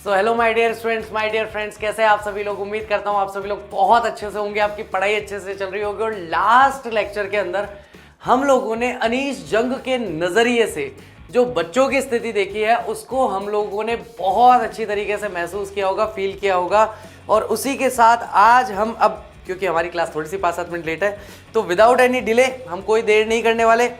So hello my dear students, my dear friends, कैसे हैं आप सभी लोग। उम्मीद करता हूँ आप सभी लोग बहुत अच्छे से होंगे, आपकी पढ़ाई अच्छे से चल रही होगी। और लास्ट लेक्चर के अंदर हम लोगों ने अनीश जंग के नज़रिए से जो बच्चों की स्थिति देखी है उसको हम लोगों ने बहुत अच्छी तरीके से महसूस किया होगा, फील किया होगा। और उसी के साथ आज हम अब, क्योंकि हमारी क्लास थोड़ी सी 5-7 मिनट लेट है, तो विदाउट एनी डिले हम कोई देर नहीं करने वाले।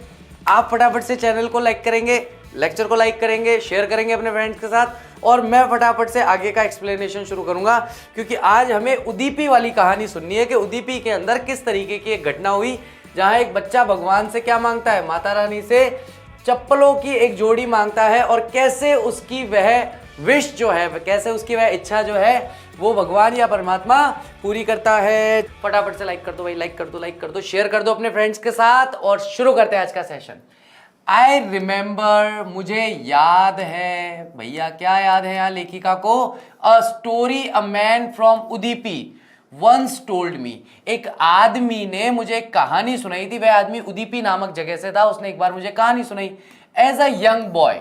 आप फटाफट से चैनल को लाइक करेंगे, लेक्चर को लाइक करेंगे, शेयर करेंगे अपने फ्रेंड्स के साथ, और मैं फटाफट से आगे का एक्सप्लेनेशन शुरू करूंगा। क्योंकि आज हमें उदीपी वाली कहानी सुननी है कि उदीपी के अंदर किस तरीके की एक घटना हुई जहां एक बच्चा भगवान से क्या मांगता है, माता रानी से चप्पलों की एक जोड़ी मांगता है, और कैसे उसकी वह विश जो है, कैसे उसकी वह इच्छा जो है वो भगवान या परमात्मा पूरी करता है। फटाफट से लाइक कर दो भाई, लाइक कर दो, लाइक कर दो, शेयर कर दो अपने फ्रेंड्स के साथ, और शुरू करते हैं आज का सेशन। आई रिमेंबर, मुझे याद है। भैया क्या याद है यहाँ लेखिका को? A story a man from Udupi once told me. एक आदमी ने मुझे एक कहानी सुनाई थी। वह आदमी उदीपी नामक जगह से था। उसने एक बार मुझे कहानी सुनाई। एज अ यंग बॉय,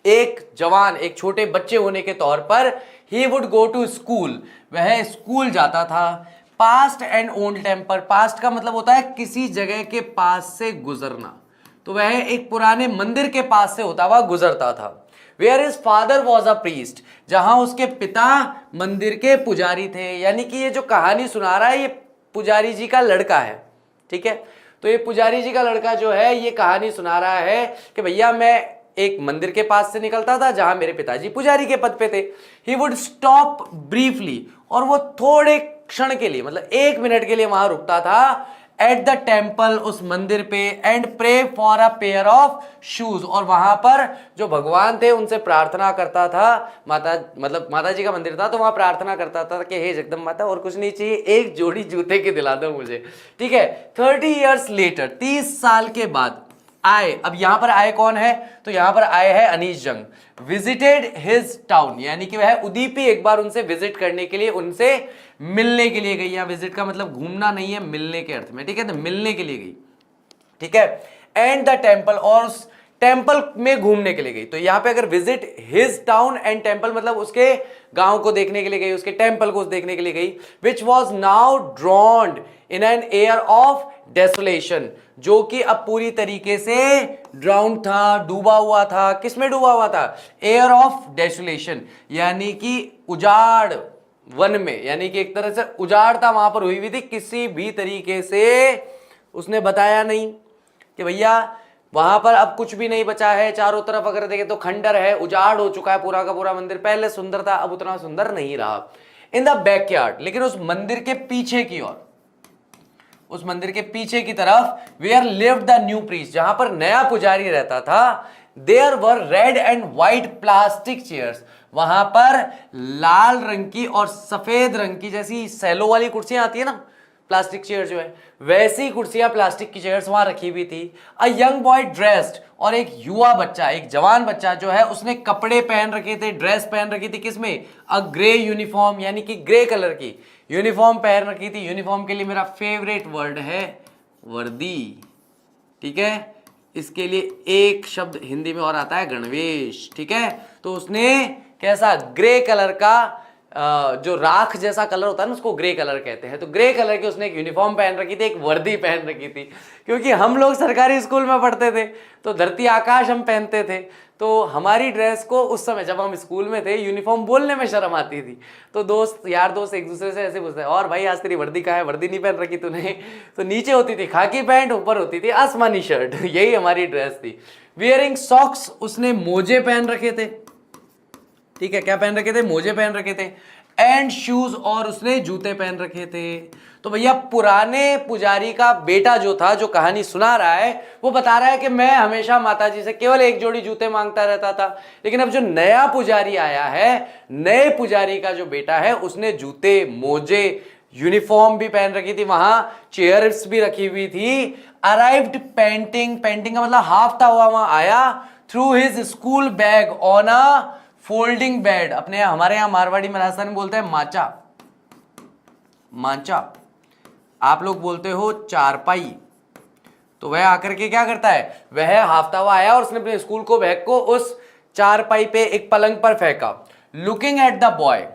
एक जवान, एक छोटे बच्चे होने के तौर पर, he would go to school, वह स्कूल जाता था। Past and old temple, past का मतलब होता है किसी जगह के पास से गुजरना, तो वह एक पुराने मंदिर के पास से होता हुआ गुजरता था। Where his father was a priest, जहां उसके पिता मंदिर के पुजारी थे। यानी कि ये जो कहानी सुना रहा है ये पुजारी जी का लड़का है, ठीक है। तो ये पुजारी जी का लड़का जो है ये कहानी सुना रहा है कि भैया मैं एक मंदिर के पास से निकलता था जहां मेरे पिताजी पुजारी के पद पे थे। ही वुड स्टॉप ब्रीफली, और वो थोड़े क्षण के लिए, मतलब 1 मिनट के लिए वहां रुकता था एट द टेम्पल, उस मंदिर पे, and pray for a pair of shoes, और वहां पर जो भगवान थे उनसे प्रार्थना करता था। माता जी का मंदिर था, तो वहां प्रार्थना करता था कि हे जगदम्ब माता, और कुछ नहीं चाहिए, एक जोड़ी जूते की दिला दो मुझे, ठीक है। 30 years later, 30 साल के बाद आए, अब यहां पर आए कौन है? तो यहां पर आए है अनीश जंग। विजिटेड हिज टाउन, यानी कि वह उदीपी एक बार उनसे विजिट करने के लिए, उनसे मिलने के लिए गई। यहां विजिट का मतलब घूमना नहीं है, मिलने के अर्थ में, ठीक है, तो मिलने के लिए गई, ठीक है। एंड द टेम्पल, और उस टेम्पल में घूमने के लिए गई। तो यहां पे अगर visit his town and temple मतलब उसके गांव को देखने के लिए गई, उसके टेम्पल को देखने के लिए गई। Which was now ड्रॉन्ड in an air of desolation, जो कि अब पूरी तरीके से ड्राउंड था, डूबा हुआ था। किसमें डूबा हुआ था? एयर ऑफ डेसोलेशन, यानी कि उजाड़ वन में, यानी कि एक तरह से उजाड़ता वहां पर हुई थी। किसी भी तरीके से उसने बताया नहीं कि भैया वहां पर अब कुछ भी नहीं बचा है। चारों तरफ अगर देखें तो खंडर है, उजाड़ हो चुका है पूरा का पूरा मंदिर। पहले सुंदर था, अब उतना सुंदर नहीं रहा। इन द बैकयार्ड, लेकिन उस मंदिर के पीछे की ओर, उस मंदिर के पीछे की तरफ, where lived the new priest, जहां पर नया पुजारी रहता था, there were red and white plastic chairs, वहां पर लाल रंग की और सफेद रंग की, जैसी सैलो वाली कुर्सियां आती है ना, प्लास्टिक चेयर जो है, वैसी कुर्सियां, प्लास्टिक की चेयर्स वहां रखी हुई थी। अ यंग बॉय ड्रेस्ड, और एक युवा बच्चा, एक जवान बच्चा जो है, उसने कपड़े पहन रखे थे, ड्रेस पहन रखी थी। किसमें? अ ग्रे यूनिफॉर्म, यानी कि ग्रे कलर की यूनिफॉर्म पहन रखी थी। यूनिफॉर्म के लिए मेरा फेवरेट वर्ड है वर्दी, ठीक है। इसके लिए एक शब्द हिंदी में और आता है गणवेश, ठीक है। तो उसने कैसा? ग्रे कलर का, जो राख जैसा कलर होता है ना, उसको ग्रे कलर कहते हैं। तो ग्रे कलर की उसने एक यूनिफॉर्म पहन रखी थी, एक वर्दी पहन रखी थी। क्योंकि हम लोग सरकारी स्कूल में पढ़ते थे तो धरती आकाश हम पहनते थे, तो हमारी ड्रेस को उस समय जब हम स्कूल में थे यूनिफॉर्म बोलने में शर्म आती थी। तो दोस्त, यार दोस्त एक दूसरे से ऐसे पूछते हैं, और भाई आज तेरी वर्दी कहाँ है, वर्दी नहीं पहन रखी तूने? तो नीचे होती थी खाकी पैंट, ऊपर होती थी आसमानी शर्ट, यही हमारी ड्रेस थी। वियरिंग सॉक्स, उसने मोजे पहन रखे थे, ठीक है। क्या पहन रखे थे? मोजे पहन रखे थे। एंड शूज, और उसने जूते पहन रखे थे। तो भैया पुराने पुजारी का बेटा जो था, जो कहानी सुना रहा है, वो बता रहा है कि मैं हमेशा माताजी से केवल एक जोड़ी जूते मांगता रहता था, लेकिन अब जो नया पुजारी आया है, नए पुजारी का जो बेटा है, उसने जूते, मोजे, यूनिफॉर्म भी पहन रखी थी, वहां चेयर्स भी रखी हुई थी। अराइव्ड पेंटिंग, पेंटिंग का मतलब हाफता हुआ वहां आया। Through his school bag on a folding bed, अपने हमारे यहां मारवाड़ी में, राजस्थान में बोलते हैं माचा, माचा, आप लोग बोलते हो चारपाई। तो वह आकर के क्या करता है, वह हाफता हुआ आया और उसने अपने स्कूल को, बैग को उस चारपाई पे, एक पलंग पर फेंका। Looking at the boy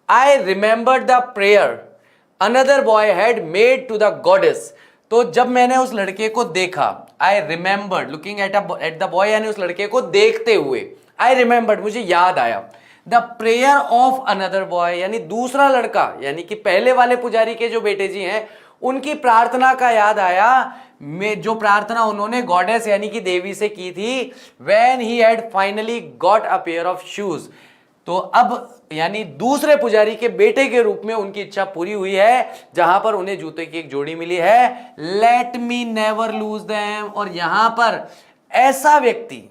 I remembered the prayer another boy had made to the goddess. तो जब मैंने उस लड़के को देखा, I remembered looking at the boy, यानी उस लड़के को देखते हुए, आई रिमेंबर्ड मुझे याद आया, the prayer of another boy यानी दूसरा लड़का, यानी कि पहले वाले पुजारी के जो बेटे जी हैं उनकी प्रार्थना का याद आया, में जो प्रार्थना उन्होंने गॉडेस यानी कि देवी से की थी, when he had finally got a pair of shoes. तो अब यानी दूसरे पुजारी के बेटे के रूप में उनकी इच्छा पूरी हुई है, जहां पर उन्हें जूते की एक जोड़ी मिली है, let me never lose them. और यहां पर ऐसा व्यक्ति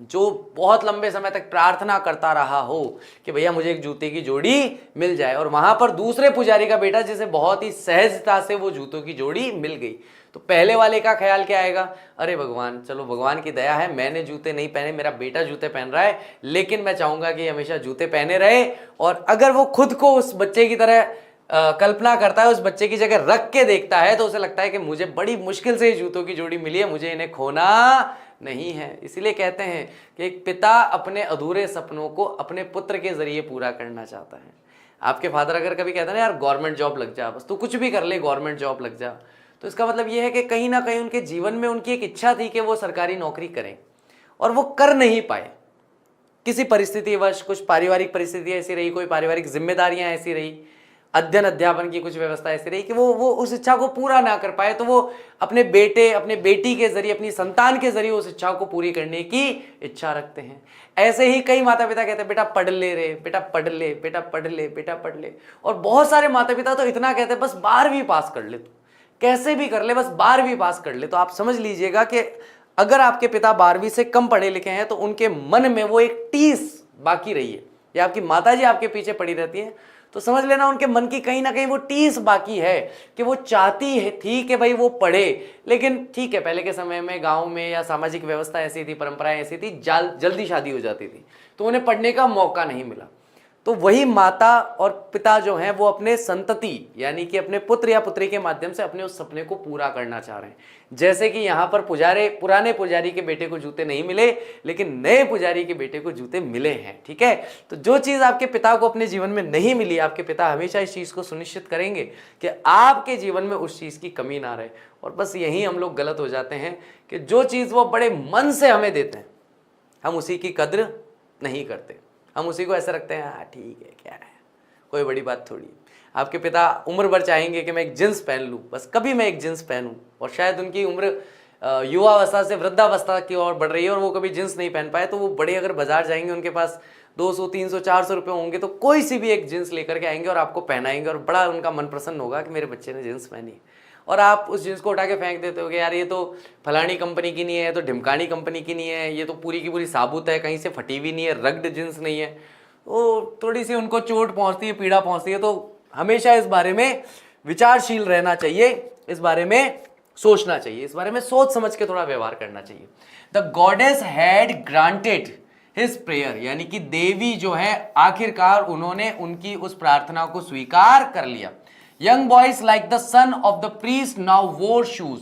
जो बहुत लंबे समय तक प्रार्थना करता रहा हो कि भैया मुझे एक जूते की जोड़ी मिल जाए, और वहां पर दूसरे पुजारी का बेटा जिसे बहुत ही सहजता से वो जूतों की जोड़ी मिल गई, तो पहले वाले का ख्याल क्या आएगा, अरे भगवान, चलो भगवान की दया है, मैंने जूते नहीं पहने, मेरा बेटा जूते पहन रहा है, लेकिन मैं चाहूंगा कि हमेशा जूते पहने रहे। और अगर वो खुद को उस बच्चे की तरह कल्पना करता है, उस बच्चे की जगह रख के देखता है, तो उसे लगता है कि मुझे बड़ी मुश्किल से जूतों की जोड़ी मिली है, मुझे इन्हें खोना नहीं है। इसीलिए कहते हैं कि एक पिता अपने अधूरे सपनों को अपने पुत्र के जरिए पूरा करना चाहता है। आपके फादर अगर कभी कहते हैं ना यार गवर्नमेंट जॉब लग जा, बस तू कुछ भी कर ले गवर्नमेंट जॉब लग जा, तो इसका मतलब यह है कि कहीं ना कहीं उनके जीवन में उनकी एक इच्छा थी कि वो सरकारी नौकरी करें, और वो कर नहीं पाए किसी परिस्थितिवश। कुछ पारिवारिक परिस्थिति ऐसी रही, कोई पारिवारिक जिम्मेदारियां ऐसी रही, अध्ययन अध्यापन की कुछ व्यवस्था ऐसी रही कि वो उस इच्छा को पूरा ना कर पाए, तो वो अपने बेटे अपने बेटी के जरिए, अपनी संतान के जरिए उस इच्छा को पूरी करने की इच्छा रखते हैं। ऐसे ही कई माता पिता कहते हैं बेटा पढ़ ले रे, बेटा पढ़ ले, बेटा पढ़ ले, बेटा पढ़ ले। और बहुत सारे माता पिता तो इतना कहते हैं बस 12वीं पास कर ले, तू कैसे भी कर ले, बस 12वीं पास कर ले। तो आप समझ लीजिएगा कि अगर आपके पिता 12वीं से कम पढ़े लिखे हैं तो उनके मन में वो एक टीस बाकी रही है, या आपकी माता जी आपके पीछे पड़ी रहती है, तो समझ लेना उनके मन की कहीं ना कहीं वो टीस बाकी है कि वो चाहती है थी कि भाई वो पढ़े, लेकिन ठीक है पहले के समय में गांव में या सामाजिक व्यवस्था ऐसी थी, परंपराएं ऐसी थी, जल्दी शादी हो जाती थी, तो उन्हें पढ़ने का मौका नहीं मिला। तो वही माता और पिता जो हैं वो अपने संतति यानी कि अपने पुत्र या पुत्री के माध्यम से अपने उस सपने को पूरा करना चाह रहे हैं। जैसे कि यहाँ पर पुराने पुजारी के बेटे को जूते नहीं मिले, लेकिन नए पुजारी के बेटे को जूते मिले हैं। ठीक है, तो जो चीज़ आपके पिता को अपने जीवन में नहीं मिली, आपके पिता हमेशा इस चीज़ को सुनिश्चित करेंगे कि आपके जीवन में उस चीज़ की कमी ना रहे। और बस यही हम लोग गलत हो जाते हैं कि जो चीज़ वो बड़े मन से हमें देते हैं, हम उसी की कद्र नहीं करते, हम उसी को ऐसे रखते हैं हाँ ठीक है क्या है, कोई बड़ी बात थोड़ी। आपके पिता उम्र भर चाहेंगे कि मैं एक जींस पहन लूँ, बस कभी मैं एक जींस पहनूँ, और शायद उनकी उम्र युवावस्था से वृद्धावस्था की ओर बढ़ रही है और वो कभी जींस नहीं पहन पाए, तो वो बड़े अगर बाजार जाएंगे, उनके पास 200 300 400 रुपये होंगे, तो कोई सी भी एक जींस लेकर के आएंगे और आपको पहनाएंगे, और बड़ा उनका मन प्रसन्न होगा कि मेरे बच्चे ने जींस पहनी। और आप उस जींस को उठा के फेंक देते हो कि यार ये तो फलानी कंपनी की नहीं है, तो ढिमकानी कंपनी की नहीं है, ये तो पूरी की पूरी साबुत है, कहीं से फटी हुई नहीं है, रग्ड जींस नहीं है। तो थोड़ी सी उनको चोट पहुंचती है, पीड़ा पहुंचती है। तो हमेशा इस बारे में विचारशील रहना चाहिए, इस बारे में सोचना चाहिए, इस बारे में सोच समझ के थोड़ा व्यवहार करना चाहिए। The goddess had granted his prayer, यानी कि देवी जो है आखिरकार उन्होंने उनकी उस प्रार्थना को स्वीकार कर लिया। Young boys like the son of the priest now वोर शूज,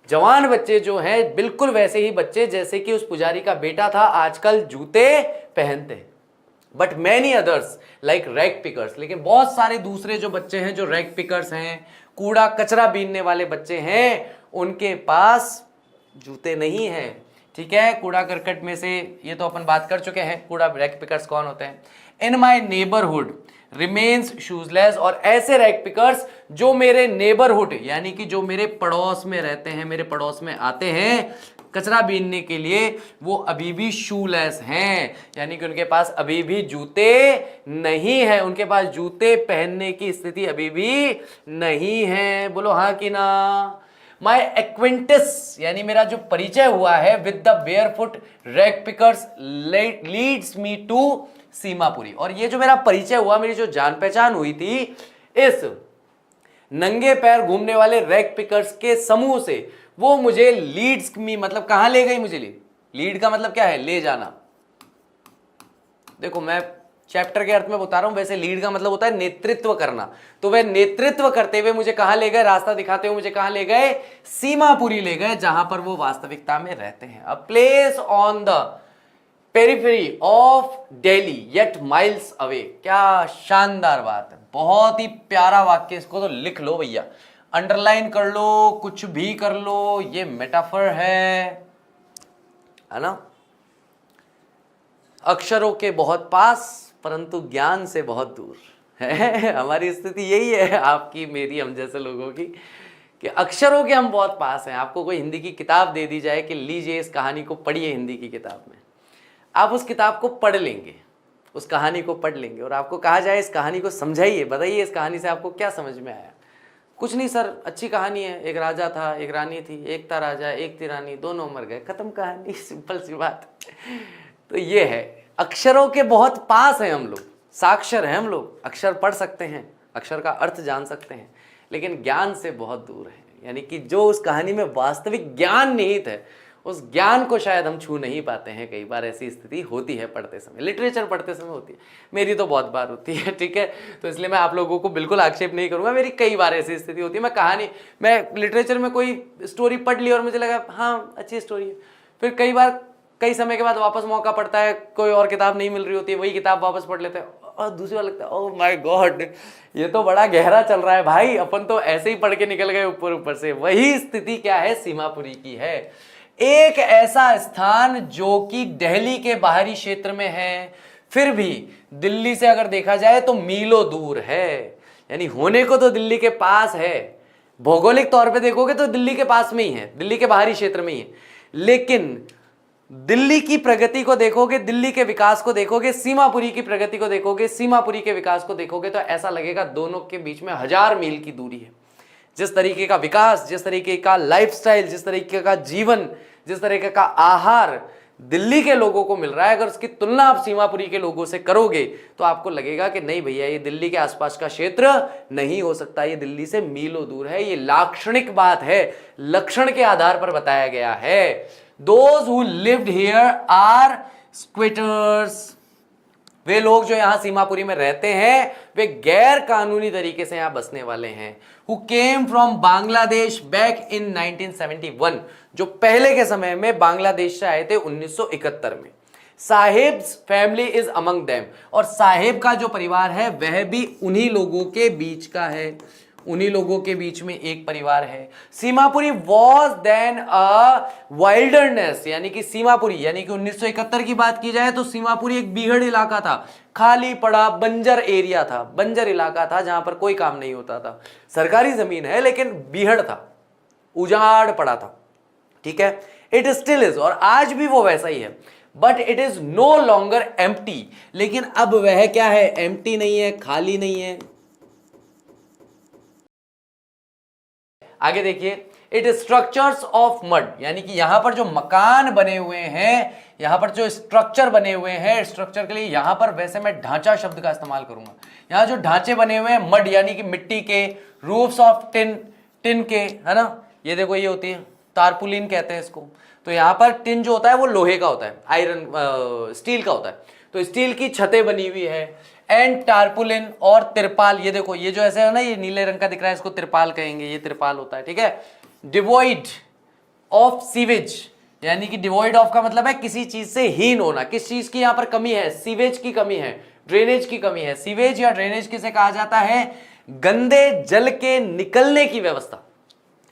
जवान बच्चे जो हैं बिल्कुल वैसे ही बच्चे जैसे कि उस पुजारी का बेटा था, आजकल जूते पहनते हैं। But many others like rag pickers, लेकिन बहुत सारे दूसरे जो बच्चे हैं जो रैग पिकर्स हैं, कूड़ा कचरा बीनने वाले बच्चे हैं, उनके पास जूते नहीं हैं। ठीक है, कूड़ा करकट में से ये तो अपन बात कर चुके हैं, कूड़ा रैग पिकर्स कौन होते हैं। इन माई नेबरहुड रिमेन्स शूजलेस, और ऐसे रैग पिकर्स जो मेरे नेबरहुड यानी कि जो मेरे पड़ोस में रहते हैं, मेरे पड़ोस में आते हैं कचरा बीनने के लिए, वो अभी भी शूलेस हैं, यानी कि उनके पास अभी भी जूते नहीं है, उनके पास जूते पहनने की स्थिति अभी भी नहीं है। बोलो हाँ कि ना। माई एक्वेंटिस यानी मेरा जो परिचय हुआ है with the barefoot rag pickers leads me to Seemapuri, और ये जो मेरा परिचय हुआ, मेरी जो जान पहचान हुई थी इस नंगे पैर घूमने वाले रैग पिकर्स के समूह से, वो मुझे लीड्स मी मतलब कहां ले गई, मुझे लीड का मतलब क्या है, ले जाना। देखो मैं चैप्टर के अर्थ में बता रहा हूं, वैसे लीड का मतलब होता है नेतृत्व करना। तो वह नेतृत्व करते हुए मुझे कहां ले गए, रास्ता दिखाते हुए मुझे कहां ले गए, सीमापुरी ले गए, जहां पर वो वास्तविकता में रहते हैं। A place on the periphery of Delhi yet miles away. क्या शानदार बात है, बहुत ही प्यारा वाक्य, इसको तो लिख लो भैया, अंडरलाइन कर लो, कुछ भी कर लो, ये मेटाफर है ना। अक्षरों के बहुत पास परंतु ज्ञान से बहुत दूर है। हमारी स्थिति यही है, आपकी मेरी, हम जैसे लोगों की, कि अक्षरों के हम बहुत पास हैं। आपको कोई हिंदी की किताब दे दी जाए कि लीजिए इस कहानी को पढ़िए हिंदी की किताब में, आप उस किताब को पढ़ लेंगे, उस कहानी को पढ़ लेंगे, और आपको कहा जाए इस कहानी को समझाइए, बताइए इस कहानी से आपको क्या समझ में आया। कुछ नहीं सर, अच्छी कहानी है, एक राजा था, एक रानी थी, एक था राजा, एक थी रानी, दोनों मर गए, खत्म कहानी, सिंपल सी बात। तो ये है, अक्षरों के बहुत पास हैं हम लोग, साक्षर हैं हम लोग, अक्षर पढ़ सकते हैं, अक्षर का अर्थ जान सकते हैं, लेकिन ज्ञान से बहुत दूर है। यानी कि जो उस कहानी में वास्तविक ज्ञान निहित है, उस ज्ञान को शायद हम छू नहीं पाते हैं। कई बार ऐसी स्थिति होती है पढ़ते समय, लिटरेचर पढ़ते समय होती है, मेरी तो बहुत बार होती है, ठीक है। तो इसलिए मैं आप लोगों को बिल्कुल आक्षेप नहीं करूंगा, मेरी कई बार ऐसी स्थिति होती है। मैं लिटरेचर में कोई स्टोरी पढ़ ली और मुझे लगा हाँ अच्छी स्टोरी है, फिर कई बार कई समय के बाद वापस मौका पड़ता है, कोई और किताब नहीं मिल रही होती है, वही किताब वापस पढ़ लेते हैं और दूसरी बार लगता है ओह माय गॉड, ये तो बड़ा गहरा चल रहा है भाई, अपन तो ऐसे ही पढ़ के निकल गए ऊपर ऊपर से। वही स्थिति क्या है, सीमापुरी की है। एक ऐसा स्थान जो कि दिल्ली के बाहरी क्षेत्र में है, फिर भी दिल्ली से अगर देखा जाए तो मीलों दूर है। यानी होने को तो दिल्ली के पास है, भौगोलिक तौर पे देखोगे तो दिल्ली के पास में ही है, दिल्ली के बाहरी क्षेत्र में ही है, लेकिन दिल्ली की प्रगति को देखोगे, दिल्ली के विकास को देखोगे, सीमापुरी की प्रगति को देखोगे, सीमापुरी के विकास को देखोगे, तो ऐसा लगेगा दोनों के बीच में 1000 मील की दूरी है। जिस तरीके का विकास, जिस तरीके का लाइफस्टाइल, जिस तरीके का जीवन, जिस तरीके का आहार दिल्ली के लोगों को मिल रहा है, अगर उसकी तुलना आप सीमापुरी के लोगों से करोगे तो आपको लगेगा कि नहीं भैया, ये दिल्ली के आसपास का क्षेत्र नहीं हो सकता, ये दिल्ली से मीलों दूर है। ये लाक्षणिक बात है, लक्षण के आधार पर बताया गया है। Those who lived here are squitters। वे लोग जो यहां सीमापुरी में रहते हैं वे गैर कानूनी तरीके से यहां बसने वाले हैं। Who came from Bangladesh back in 1971, जो पहले के समय में बांग्लादेश से आए थे 1971 में। Saheb's family is among them, और साहेब का जो परिवार है वह भी उन्हीं लोगों के बीच का है, उन्हीं लोगों के बीच में एक परिवार है। Seemapuri was then a wilderness, यानी कि सीमापुरी, यानी कि 1971 की बात की जाए तो सीमापुरी एक बीहड़ इलाका था, खाली पड़ा बंजर एरिया था, बंजर इलाका था जहां पर कोई काम नहीं होता था। सरकारी जमीन है लेकिन बीहड़ था, उजाड़ पड़ा था, ठीक है। इट स्टिल इज, और आज भी वो वैसा ही है, but it is no longer empty. लेकिन अब वह क्या है, एम्प्टी नहीं है, खाली नहीं है। आगे देखिए, इट स्ट्रक्चर्स ऑफ मड, यानी कि यहां पर जो मकान बने हुए हैं, यहां पर जो स्ट्रक्चर बने हुए हैं, स्ट्रक्चर के लिए यहां पर वैसे मैं ढांचा शब्द का इस्तेमाल करूंगा। यहां जो ढांचे बने हुए हैं मड यानी कि मिट्टी के, रूफ्स ऑफ टिन, टिन के, है ना, ये देखो ये होती है तारपुलिन कहते हैं इसको। तो यहां पर टिन जो होता है वो लोहे का होता है, आयरन स्टील का होता है, तो स्टील की छतें बनी हुई है। एंड टारपुलिन और तिरपाल, ये देखो ये जो ऐसे है ना, ये नीले रंग का दिख रहा है, इसको तिरपाल कहेंगे, ये तिरपाल होता है, ठीक है। डिवॉइड ऑफ सीवेज, यानी कि डिवॉइड ऑफ का मतलब है किसी चीज से हीन होना, किस चीज की यहां पर कमी है, सीवेज की कमी है, ड्रेनेज की कमी है। सीवेज या ड्रेनेज किसे कहा जाता है, गंदे जल के निकलने की व्यवस्था।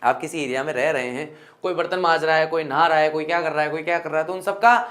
आप किसी एरिया में रह रहे हैं, कोई बर्तन मांज रहा है, कोई नहा रहा है, कोई क्या कर रहा है, कोई क्या कर रहा है, तो उन सबका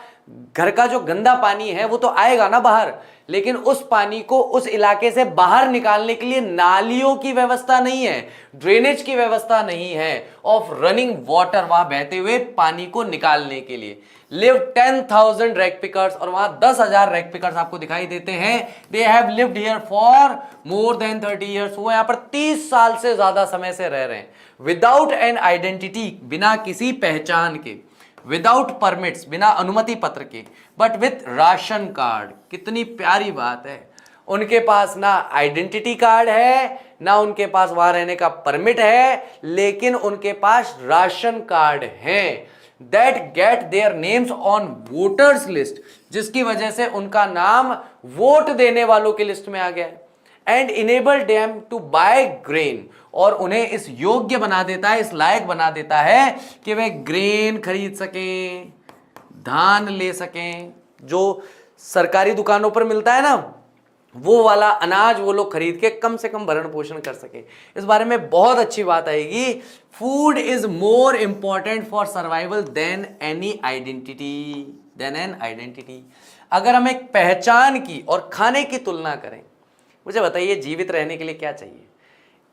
घर का जो गंदा पानी है वो तो आएगा ना बाहर, लेकिन उस पानी को उस इलाके से बाहर निकालने के लिए नालियों की व्यवस्था नहीं है, ड्रेनेज की व्यवस्था नहीं है, ऑफ रनिंग वाटर, वहां बहते हुए पानी को निकालने के लिए। लिव 10,000 रैक पिकर्स, और वहां 10,000 रैक पिकर्स आपको दिखाई देते हैं। They have lived here for more than 30 years, वो यहां पर 30 साल से ज्यादा समय से रह रहे हैं। विदाउट एन आइडेंटिटी, बिना किसी पहचान के, विदाउट परमिट्स, बिना अनुमति पत्र के, बट विथ राशन कार्ड। कितनी प्यारी बात है, उनके पास ना आइडेंटिटी कार्ड है, ना उनके पास वहां रहने का परमिट है, लेकिन उनके पास राशन कार्ड है। That get their names on voters list, जिसकी वजह से उनका नाम वोट देने वालों की लिस्ट में आ गया है। And enable them to buy grain, और उन्हें इस योग्य बना देता है, इस लायक बना देता है कि वे ग्रेन खरीद सकें, धान ले सकें, जो सरकारी दुकानों पर मिलता है ना, वो वाला अनाज वो लोग खरीद के कम से कम भरण पोषण कर सके। इस बारे में बहुत अच्छी बात आएगी। Food is more important for survival than any identity. अगर हम एक पहचान की और खाने की तुलना करें, मुझे बताइए जीवित रहने के लिए क्या चाहिए?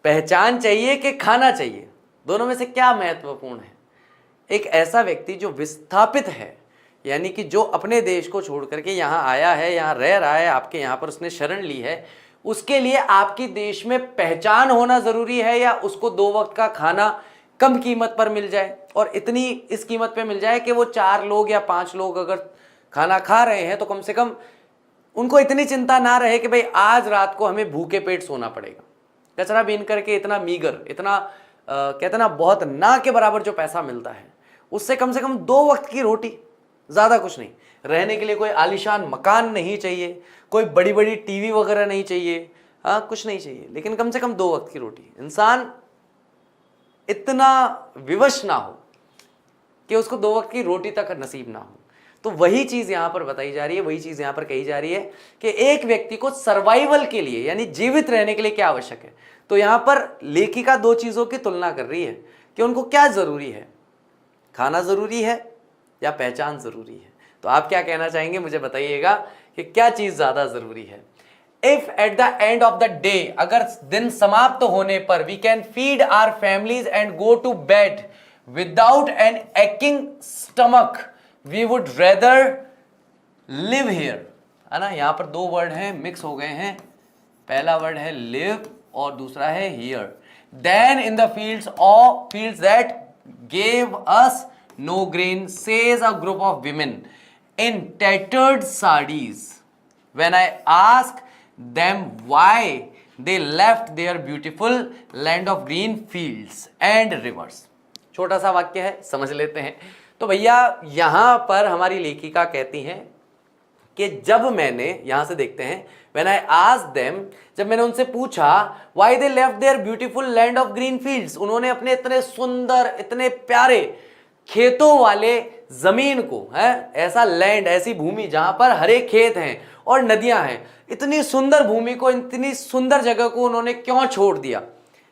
पहचान चाहिए कि खाना चाहिए? दोनों में से क्या महत्वपूर्ण है? एक ऐसा व्यक्ति जो विस्थापित है, यानी कि जो अपने देश को छोड़ करके यहाँ आया है, यहाँ रह रहा है, आपके यहाँ पर उसने शरण ली है, उसके लिए आपकी देश में पहचान होना जरूरी है, या उसको 2 वक्त का खाना कम कीमत पर मिल जाए, और इतनी इस कीमत पे मिल जाए कि वो 4 लोग या 5 लोग अगर खाना खा रहे हैं तो कम से कम उनको इतनी चिंता ना रहे कि भाई आज रात को हमें भूखे पेट सोना पड़ेगा। कचरा बीन करके इतना मीगर, इतना कहते ना बहुत ना के बराबर जो पैसा मिलता है, उससे कम से कम 2 वक्त की रोटी, ज़्यादा कुछ नहीं। रहने के लिए कोई आलीशान मकान नहीं चाहिए, कोई बड़ी बड़ी टीवी वगैरह नहीं चाहिए, हाँ कुछ नहीं चाहिए, लेकिन कम से कम 2 वक्त की रोटी। इंसान इतना विवश ना हो कि उसको 2 वक्त की रोटी तक नसीब ना हो। तो वही चीज़ यहाँ पर बताई जा रही है, वही चीज़ यहाँ पर कही जा रही है कि एक व्यक्ति को सर्वाइवल के लिए, यानी जीवित रहने के लिए क्या आवश्यक है। तो यहाँ पर लेखिका 2 चीज़ों की तुलना कर रही है कि उनको क्या ज़रूरी है, खाना ज़रूरी है या पहचान ज़रूरी है। तो आप क्या कहना चाहेंगे, मुझे बताइएगा कि क्या चीज़ ज़्यादा ज़रूरी है। If at the end of the day, अगर दिन समाप्त होने पर we can feed our families and go to bed without an aching stomach, we would rather live here, है ना। यहां पर 2 वर्ड हैं, मिक्स हो गए हैं। पहला वर्ड है लिव और दूसरा है here. Then in the fields that gave us no grain, says a group of women in tattered sarees. When I asked them why they left their beautiful land of green fields and rivers. छोटा सा वाक्य है, समझ लेते हैं। तो भैया यहां पर हमारी लेखिका कहती हैं कि जब मैंने, यहां से देखते हैं, when I asked them, जब मैंने उनसे पूछा why they left their beautiful land of green fields, उन्होंने अपने इतने सुंदर, इतने प्यारे खेतों वाले जमीन को, है ऐसा लैंड, ऐसी भूमि जहां पर हरे खेत हैं और नदियां हैं, इतनी सुंदर भूमि को, इतनी सुंदर जगह को उन्होंने क्यों छोड़ दिया।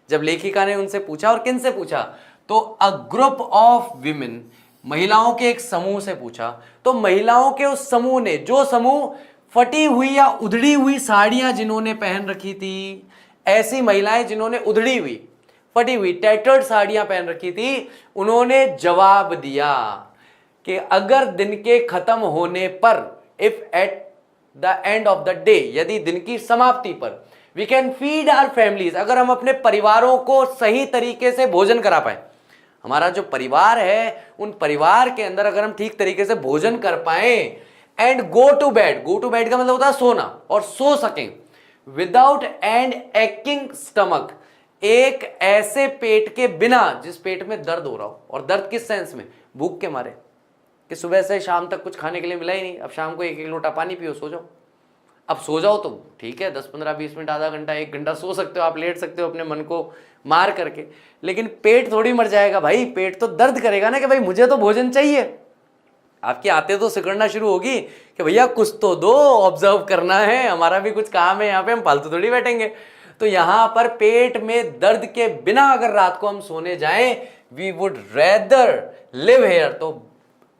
जब लेखिका ने उनसे पूछा, और किन से पूछा, तो अ ग्रुप ऑफ विमेन, महिलाओं के एक समूह से पूछा। तो महिलाओं के उस समूह ने, जो समूह फटी हुई या उधड़ी हुई साड़ियां जिन्होंने पहन रखी थी, ऐसी महिलाएं जिन्होंने उधड़ी हुई, फटी हुई, टैटर्ड साड़ियां पहन रखी थी, उन्होंने जवाब दिया कि अगर दिन के खत्म होने पर, if at the end of the day, यदि दिन की समाप्ति पर, we can feed our families, अगर हम अपने परिवारों को सही तरीके से भोजन करा पाए, हमारा जो परिवार है उन परिवार के अंदर अगर हम ठीक तरीके से भोजन कर पाए, and go to bed, go to bed का मतलब होता है सोना, और सो सकें विदाउट एंड एक्किंग स्टमक, एक ऐसे पेट के बिना जिस पेट में दर्द हो रहा हो। और दर्द किस सेंस में, भूख के मारे, कि सुबह से शाम तक कुछ खाने के लिए मिला ही नहीं, अब शाम को 1-1 लोटा पानी पियो, सो जाओ। अब सो जाओ तो ठीक है, 10-15-20 मिनट, आधा घंटा, 1 घंटा सो सकते हो आप, लेट सकते हो अपने मन को मार करके, लेकिन पेट थोड़ी मर जाएगा भाई। पेट तो दर्द करेगा ना कि भाई मुझे तो भोजन चाहिए। आपके आते तो सिकुड़ना शुरू होगी कि भैया कुछ तो दो, ऑब्जर्व करना है, हमारा भी कुछ काम है यहाँ पे, हम फालतू थोड़ी बैठेंगे। तो यहाँ पर पेट में दर्द के बिना अगर रात को हम सोने जाएं, we would rather live here, तो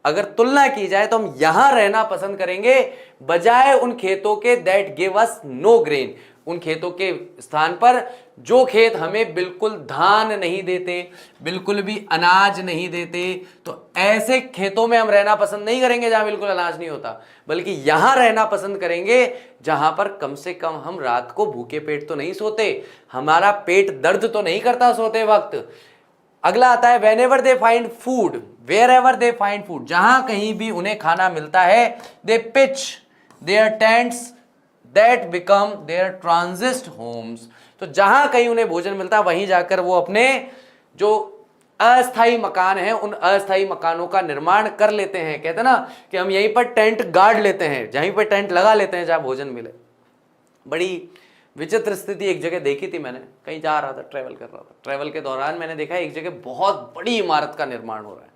अगर तुलना की जाए तो हम यहां रहना पसंद करेंगे बजाय उन खेतों के that give us know grain, उन खेतों के स्थान पर जो खेत हमें बिल्कुल धान नहीं देते, बिल्कुल भी अनाज नहीं देते। तो ऐसे खेतों में हम रहना पसंद नहीं करेंगे जहां बिल्कुल अनाज नहीं होता, बल्कि यहां रहना पसंद करेंगे जहां पर कम से कम हम रात को भूखे पेट तो नहीं सोते, हमारा पेट दर्द तो नहीं करता सोते वक्त। अगला आता है whenever they find food, wherever they find food, जहां कहीं भी उन्हें खाना मिलता है, they pitch their tents that become their transit homes, तो जहां कहीं उन्हें भोजन मिलता है वहीं जाकर वो अपने जो अस्थायी मकान हैं उन अस्थायी मकानों का निर्माण कर लेते हैं। कहते हैं ना कि हम यहीं पर टेंट गाड़ लेते हैं, यहीं पर टेंट लगा लेते हैं जहां भोजन मिले। बड़ी विचित्र स्थिति एक जगह देखी थी मैंने, कहीं जा रहा था, ट्रैवल कर रहा था, ट्रैवल के दौरान मैंने देखा एक जगह बहुत बड़ी इमारत का निर्माण हो रहा है,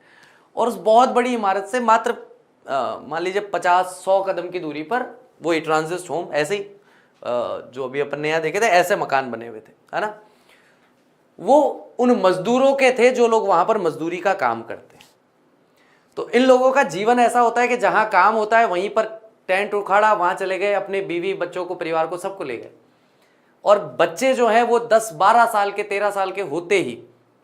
और उस बहुत बड़ी इमारत से मात्र मान लीजिए 50-100 कदम की दूरी पर वही ट्रांजिस्ट होम, ऐसे ही जो अभी अपन ने यहाँ देखे थे ऐसे मकान बने हुए थे, है ना। वो उन मजदूरों के थे जो लोग वहां पर मजदूरी का काम करते हैं। तो इन लोगों का जीवन ऐसा होता है कि जहां काम होता है वहीं पर टेंट उखाड़ा, वहां चले गए, अपने बीवी बच्चों को, परिवार को, सबको ले गए। और बच्चे जो हैं वो 10-12 साल के, 13 साल के होते ही,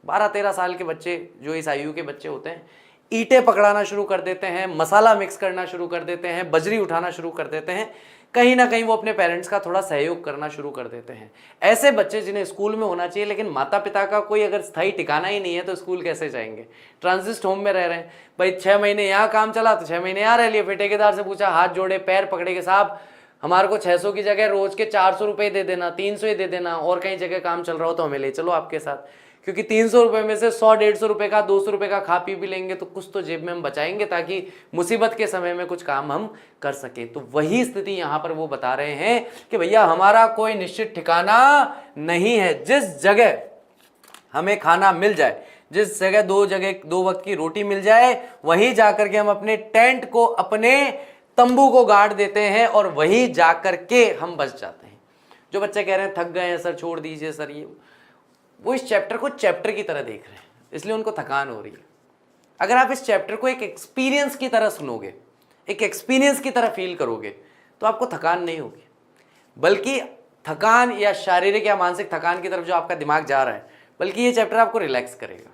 12-13 साल के बच्चे जो इस आयु के बच्चे होते हैं, ईंटें पकड़ाना शुरू कर देते हैं, मसाला मिक्स करना शुरू कर देते हैं, बजरी उठाना शुरू कर देते हैं। कहीं ना कहीं वो अपने पेरेंट्स का थोड़ा सहयोग करना शुरू कर देते हैं। ऐसे बच्चे जिन्हें स्कूल में होना चाहिए, लेकिन माता पिता का कोई अगर स्थायी ठिकाना ही नहीं है तो स्कूल कैसे जाएंगे। ट्रांजिस्ट होम में रह रहे हैं भाई, 6 महीने यहाँ काम चला तो 6 महीने यहाँ रह लिए। फिर ठेकेदार से पूछा, हाथ जोड़े, पैर पकड़े के, साहब हमारे को 600 की जगह रोज के 400 रुपये दे देना, 300 ही दे देना, और कहीं जगह काम चल रहा हो तो हमें ले चलो आपके साथ, क्योंकि 300 रुपये में से 100-150 रुपये का, 200 रुपये का खा पी भी लेंगे तो कुछ तो जेब में हम बचाएंगे, ताकि मुसीबत के समय में कुछ काम हम कर सके। तो वही स्थिति यहाँ पर वो बता रहे हैं कि भैया हमारा कोई निश्चित ठिकाना नहीं है। जिस जगह हमें खाना मिल जाए, जिस जगह 2 वक्त की रोटी मिल जाए, वहीं जाकर के हम अपने टेंट को, अपने तंबू को गाड़ देते हैं और वहीं जाकर के हम बच जाते हैं। जो बच्चे कह रहे हैं थक गए हैं सर, छोड़ दीजिए सर, ये वो इस चैप्टर को चैप्टर की तरह देख रहे हैं, इसलिए उनको थकान हो रही है। अगर आप इस चैप्टर को एक एक्सपीरियंस की तरह सुनोगे, एक एक्सपीरियंस की तरह फील करोगे, तो आपको थकान नहीं होगी, बल्कि थकान या शारीरिक या मानसिक थकान की तरफ जो आपका दिमाग जा रहा है, बल्कि ये चैप्टर आपको रिलैक्स करेगा।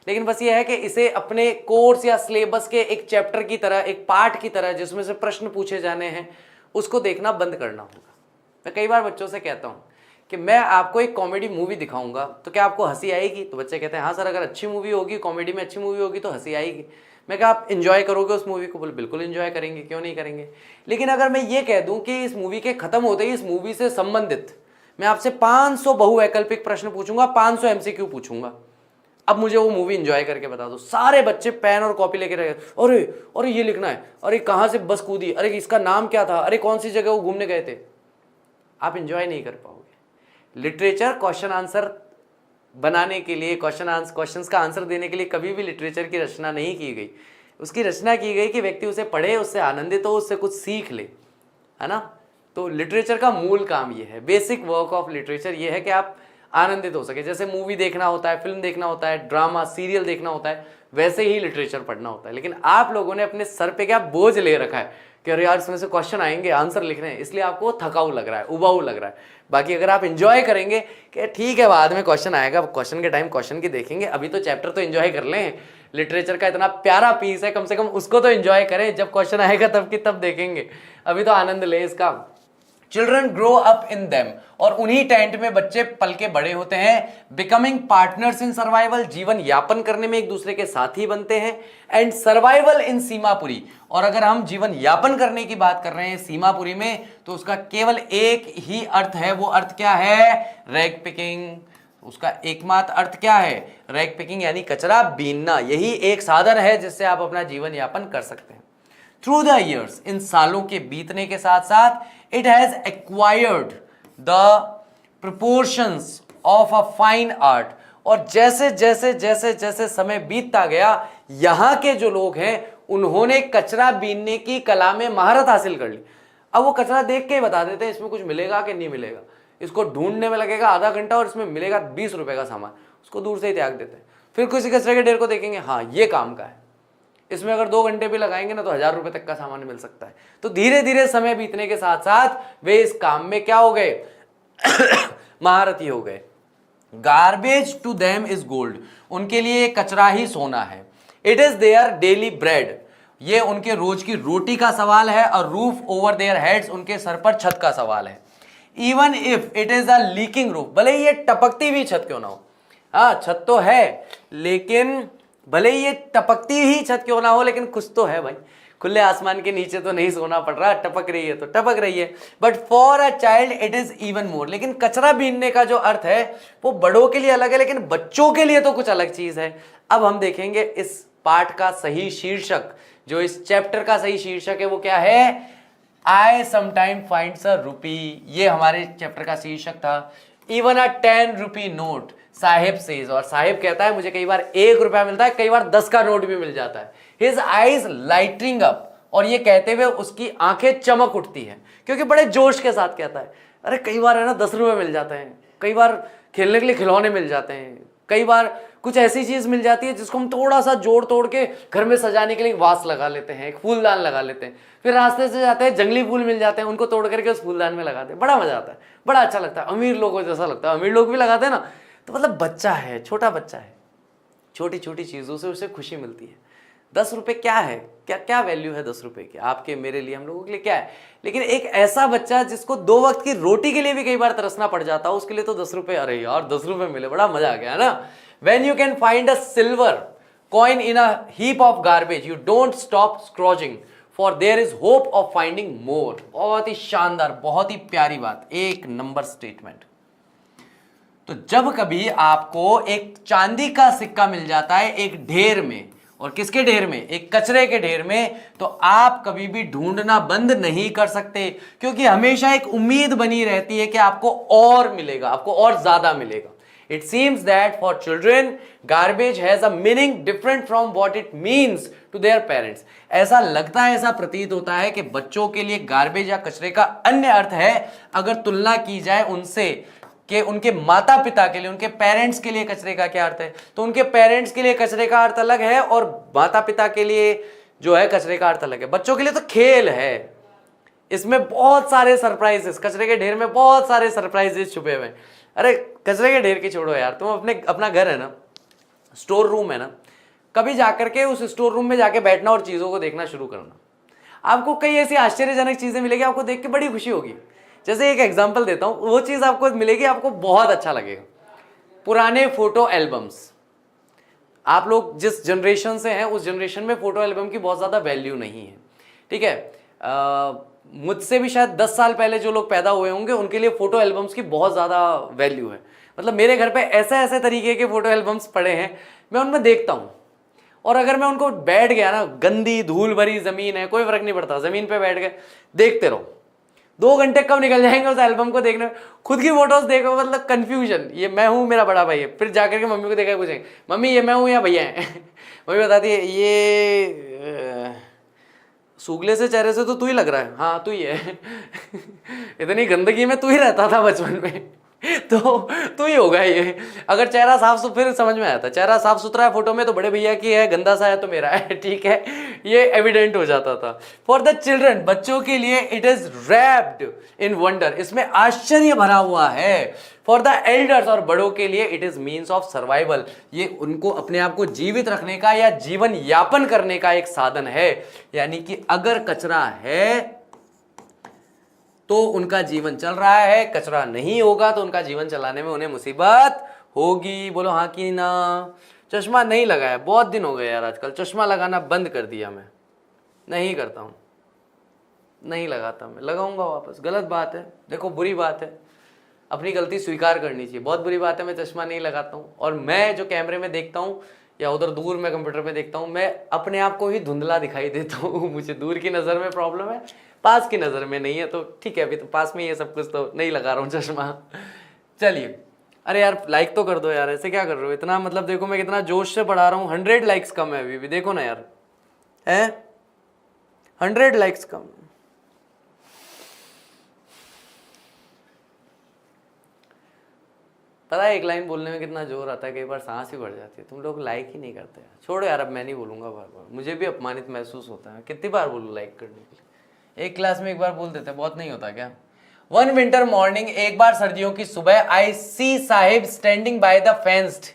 लेकिन बस ये है कि इसे अपने कोर्स या सिलेबस के एक चैप्टर की तरह, एक पार्ट की तरह जिसमें से प्रश्न पूछे जाने हैं, उसको देखना बंद करना होगा। मैं कई बार बच्चों से कहता हूँ कि मैं आपको एक कॉमेडी मूवी दिखाऊंगा तो क्या आपको हंसी आएगी? तो बच्चे कहते हैं हाँ सर, अगर अच्छी मूवी होगी, कॉमेडी में अच्छी मूवी होगी तो हंसी आएगी। मैं कहा आप एंजॉय करोगे उस मूवी को? बोले बिल्कुल एंजॉय करेंगे, क्यों नहीं करेंगे। लेकिन अगर मैं ये कह दूं कि इस मूवी के खत्म होते ही इस मूवी से संबंधित मैं आपसे 500 बहुवैकल्पिक प्रश्न पूछूंगा, 500 MCQ पूछूंगा, अब मुझे वो मूवी एंजॉय करके बता दो। सारे बच्चे पेन और कॉपी लेके रहे, अरे ये लिखना है, अरे कहाँ से बस कूदी, अरे इसका नाम क्या था, अरे कौन सी जगह वो घूमने गए थे। आप एंजॉय नहीं कर पाओगे। लिटरेचर क्वेश्चन आंसर बनाने के लिए, क्वेश्चंस का आंसर देने के लिए कभी भी लिटरेचर की रचना नहीं की गई। उसकी रचना की गई कि व्यक्ति उसे पढ़े, उससे आनंदित हो, उससे कुछ सीख ले, है ना। तो लिटरेचर का मूल काम ये है, बेसिक वर्क ऑफ लिटरेचर ये है कि आप आनंदित हो सके। जैसे मूवी देखना होता है, फिल्म देखना होता है, ड्रामा सीरियल देखना होता है, वैसे ही लिटरेचर पढ़ना होता है। लेकिन आप लोगों ने अपने सर पे क्या बोझ ले रखा है कि अरे यार इसमें से क्वेश्चन आएंगे, आंसर लिखने हैं, इसलिए आपको थकाऊ लग रहा है, उबाऊ लग रहा है। बाकी अगर आप एंजॉय करेंगे कि ठीक है बाद में क्वेश्चन आएगा, क्वेश्चन के टाइम क्वेश्चन की देखेंगे, अभी तो चैप्टर तो एंजॉय कर लें, लिटरेचर का इतना प्यारा पीस है, कम से कम उसको तो एंजॉय करें, जब क्वेश्चन आएगा तब की तब देखेंगे, अभी तो आनंद लें इसका। Children grow up in them, और उन्हीं टेंट में बच्चे पल के बड़े होते हैं। बिकमिंग पार्टनर्स इन सर्वाइवल, जीवन यापन करने में एक दूसरे के साथी बनते हैं। एंड सर्वाइवल इन सीमापुरी, और अगर हम जीवन यापन करने की बात कर रहे हैं सीमापुरी में, तो उसका केवल एक ही अर्थ है। वो अर्थ क्या है? Rag picking. उसका एकमात्र अर्थ क्या है? रैग पिकिंग, यानी कचरा बीनना। यही एक साधन है जिससे आप अपना जीवन यापन कर सकते हैं। थ्रू द ईयर्स, इन सालों के बीतने के साथ साथ, it has acquired the proportions of a fine art, और जैसे जैसे जैसे जैसे समय बीतता गया, यहाँ के जो लोग हैं उन्होंने कचरा बीनने की कला में महारत हासिल कर ली। अब वो कचरा देख के ही बता देते हैं इसमें कुछ मिलेगा कि नहीं मिलेगा, इसको ढूंढने में लगेगा आधा घंटा और इसमें मिलेगा 20 रुपए का सामान, उसको दूर से ही त्याग देते हैं। फिर किसी कचरे के ढेर को देखेंगे, हाँ ये काम का है, इसमें अगर 2 घंटे भी लगाएंगे ना तो 1000 रुपए तक का सामान मिल सकता है। तो धीरे धीरे समय बीतने के साथ साथ वे इस काम में क्या हो गए? महारथी हो गए। Garbage to them is gold, उनके लिए कचरा ही सोना है। It is their daily bread, ये उनके रोज की रोटी का सवाल है। और रूफ ओवर देयर हेड्स, उनके सर पर छत का सवाल है। Even if it is a leaking roof, भले ये टपकती हुई छत क्यों ना हो, हाँ छत तो है, लेकिन भले ये टपकती ही छत क्यों ना हो, लेकिन कुछ तो है भाई। खुले आसमान के नीचे तो नहीं सोना पड़ रहा, टपक रही है तो टपक रही है। But for a child it is even more, लेकिन कचरा बीनने का जो अर्थ है वो बड़ों के लिए अलग है, लेकिन बच्चों के लिए तो कुछ अलग चीज है। अब हम देखेंगे इस पाठ का सही शीर्षक, जो इस चैप्टर का सही शीर्षक है वो क्या है? आई समटाइम फाइंड्स अ रूपी, ये हमारे चैप्टर का शीर्षक था। Even a 10 rupee note, Saheb says, और साहेब कहता है मुझे कई बार 1 रुपया मिलता है, कई बार 10 का नोट भी मिल जाता है। हिज आईज लाइटिंग अप, और ये कहते हुए उसकी आंखें चमक उठती है, क्योंकि बड़े जोश के साथ कहता है, अरे कई बार है ना 10 रुपए मिल जाते हैं, कई बार खेलने के लिए खिलौने मिल जाते हैं, कई बार कुछ ऐसी चीज मिल जाती है जिसको हम थोड़ा सा जोड़ तोड़ के घर में सजाने के लिए वास लगा लेते हैं, एक फूलदान लगा लेते हैं, फिर रास्ते से जाते हैं जंगली फूल मिल जाते हैं, उनको तोड़ करके उस फूलदान में लगाते हैं, बड़ा मजा आता है, बड़ा अच्छा लगता है। अमीर लोगों को जैसा लगता है, अमीर लोग भी लगाते हैं ना, तो मतलब बच्चा है, छोटा बच्चा है, छोटी छोटी चीजों से उसे खुशी मिलती है। 10 रुपए क्या है, क्या क्या वैल्यू है 10 रुपए की, आपके मेरे लिए, हम लोगों के लिए क्या है, लेकिन एक ऐसा बच्चा जिसको 2 वक्त की रोटी के लिए भी कई बार तरसना पड़ जाता है, उसके लिए तो 10 रुपए, अरे यार 10 रुपए मिले, बड़ा मजा आ गया है ना। When you can find a silver coin in a heap of garbage, you don't stop scrounging, for there is hope of finding more। बहुत ही शानदार, बहुत ही प्यारी बात, एक नंबर स्टेटमेंट। तो जब कभी आपको एक चांदी का सिक्का मिल जाता है एक ढेर में, और किसके ढेर में, एक कचरे के ढेर में, तो आप कभी भी ढूंढना बंद नहीं कर सकते, क्योंकि हमेशा एक उम्मीद बनी रहती है कि आपको और मिलेगा, आपको और ज्यादा मिलेगा। It seems that for children, garbage has a meaning different from what it means to their parents। ऐसा लगता है, ऐसा प्रतीत होता है कि बच्चों के लिए गार्बेज या कचरे का अन्य अर्थ है अगर तुलना की जाए उनसे, कि उनके माता पिता के लिए, उनके पेरेंट्स के लिए कचरे का क्या अर्थ है। तो उनके पेरेंट्स के लिए कचरे का अर्थ अलग है और माता पिता के लिए जो है कचरे का अर्थ अलग है। बच्चों के लिए तो खेल है, इसमें बहुत सारे सरप्राइजेस, कचरे के ढेर में बहुत सारे सरप्राइजेस छुपे हुए हैं। अरे कचरे के ढेर की छोड़ो यार, तुम अपना घर है ना, स्टोर रूम है ना, कभी जाकर के उस स्टोर रूम में जाके बैठना और चीजों को देखना शुरू करना, आपको कई ऐसी आश्चर्यजनक चीजें मिलेगी, आपको देख के बड़ी खुशी होगी। जैसे एक एग्जांपल देता हूं, वो चीज आपको मिलेगी, आपको बहुत अच्छा लगेगा। पुराने फोटो एल्बम्स, आप लोग जिस जनरेशन से हैं उस जनरेशन में फोटो एल्बम की बहुत ज्यादा वैल्यू नहीं है, ठीक है। मुझसे भी शायद 10 साल पहले जो लोग पैदा हुए होंगे उनके लिए फोटो एल्बम्स की बहुत ज़्यादा वैल्यू है। मतलब मेरे घर पे ऐसे ऐसे तरीके के फोटो एल्बम्स पड़े हैं, मैं उनमें देखता हूँ, और अगर मैं उनको बैठ गया ना, गंदी धूल भरी ज़मीन है, कोई फर्क नहीं पड़ता, ज़मीन पे बैठ गए देखते रहो, 2 घंटे कब निकल जाएंगे उस एल्बम को देखने में। खुद की फोटोज देखो, मतलब कन्फ्यूजन, ये मैं हूँ, मेरा बड़ा भाई है, फिर जाकर के मम्मी को देखा पूछेंगे, मम्मी ये मैं हूँ या भैया है मम्मी बताती है ये सूगले से चेहरे से तो तू ही लग रहा है, हाँ तू ही है इतनी गंदगी में तू ही रहता था बचपन में तो तू ही होगा ये। अगर चेहरा साफ सुथरा, फिर समझ में आया था, चेहरा साफ सुथरा है फोटो में तो बड़े भैया की है, गंदा सा है तो मेरा है, ठीक है, ये एविडेंट हो जाता था। फॉर द चिल्ड्रन, बच्चों के लिए it is wrapped in wonder, इसमें आश्चर्य भरा हुआ है। फॉर द एल्डर्स, और बड़ों के लिए it is means of survival, ये उनको अपने आप को जीवित रखने का या जीवन यापन करने का एक साधन है। यानी कि अगर कचरा है तो उनका जीवन चल रहा है, कचरा नहीं होगा तो उनका जीवन चलाने में उन्हें मुसीबत होगी। बोलो हाँ कि ना। चश्मा नहीं लगाया, बहुत दिन हो गए यार, आजकल चश्मा लगाना बंद कर दिया, मैं नहीं करता हूँ, नहीं लगाता, मैं लगाऊंगा वापस, गलत बात है, देखो बुरी बात है, अपनी गलती स्वीकार करनी चाहिए, बहुत बुरी बात है, मैं चश्मा नहीं लगाता हूँ। और मैं जो कैमरे में देखता हूँ या उधर दूर में कंप्यूटर में देखता हूँ, मैं अपने आप को ही धुंधला दिखाई देता हूँ मुझे दूर की नज़र में प्रॉब्लम है, पास की नज़र में नहीं है, तो ठीक है, अभी तो पास में ये सब कुछ, तो नहीं लगा रहा हूँ चश्मा। चलिए, अरे यार लाइक तो कर दो यार, ऐसे क्या कर रहे हो इतना, मतलब देखो मैं कितना जोश से पढ़ा रहा हूँ, 100 लाइक्स कम है अभी भी, देखो ना यार, है 100 लाइक्स कम। पता है एक लाइन बोलने में कितना जोर आता है, कई बार सांस ही बढ़ जाती है, तुम लोग लाइक ही नहीं करते यार। छोड़ो यार, अब मैं नहीं बोलूंगा बार बार, मुझे भी अपमानित महसूस होता है, कितनी बार बोलूँ लाइक करने के लिए, एक क्लास में एक बार बोल देते हैं, बहुत नहीं होता क्या। वन विंटर मॉर्निंग, एक बार सर्दियों की सुबह, I see sahib standing by the fenced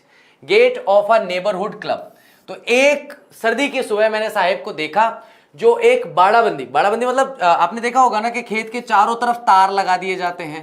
gate of a neighbourhood club. तो एक सर्दी की सुबह मैंने साहिब को देखा जो एक बाड़ाबंदी मतलब आपने देखा होगा ना कि खेत के चारों तरफ तार लगा दिए जाते हैं,